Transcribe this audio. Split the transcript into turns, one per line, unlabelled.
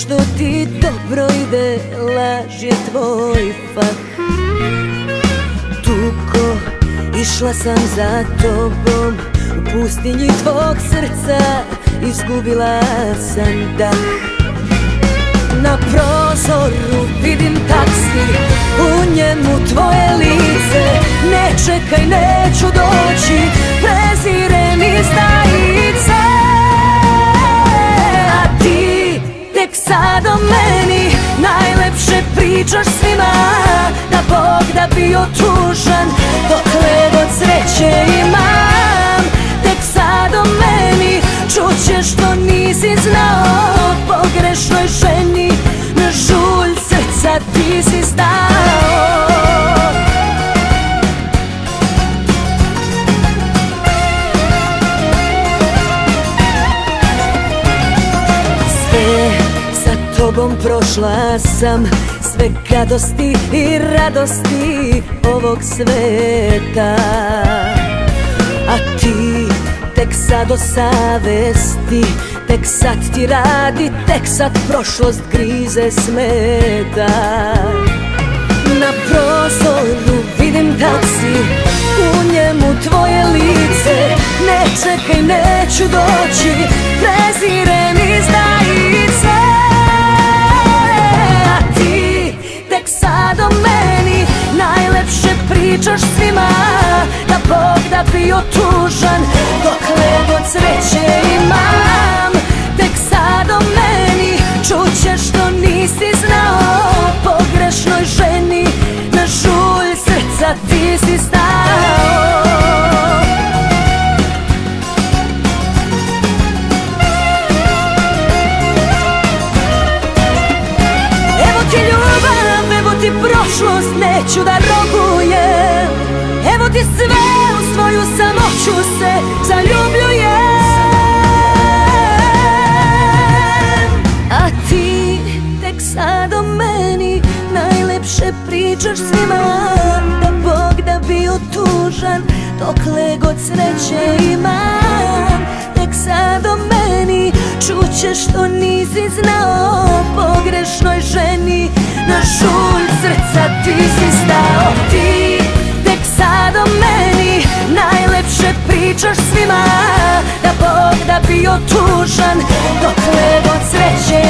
što ti dobro ide, laž je tvoj fah. Dugo išla sam za tobom, u pustinji tvog srca izgubila sam dah. Na prozoru vidim taksi, u njemu tvoje lice. Ne čekaj, neću doći, prezirem izdajice. A ti tek sad o meni najlepše pričaš svima, da Bog da bio tužan dokle god sreće imam. Tek sad o meni čućeš što nisi znao, pogrešnoj ženi na žulj srca ti si stao. Sve sa tobom prošla sam, sve gadosti i radosti ovog sveta. A ti tek sad o savesti, tek sad ti radi, tek sad prošlost grize smeta. Na prozoru vidim taksi, u njemu tvoje lice. Ne čekaj, neću doći, prezirem izdajice. A ti tek sad o meni najlepše pričaš svima, da Bog da bio tužan dokle god sreće imam. Tek sad o meni čućeš što nisi znao, pogrešnoj ženi na žulj srca ti si stao. Evo ti ljubav, evo ti prošlost, neću da rogujem. Evo ti sve, u svoju samoću se zaljubljujem. A ti tek sad o meni najlepše pričaš svima, da Bog da bio tužan dokle god sreće imam. Tek sad o meni čućeš što nisi znao, pogrešnoj ženi na žulj srca ti si stao. Ti tek sad o meni najlepše pričaš svima, da Bog da bio tužan dokle god sreće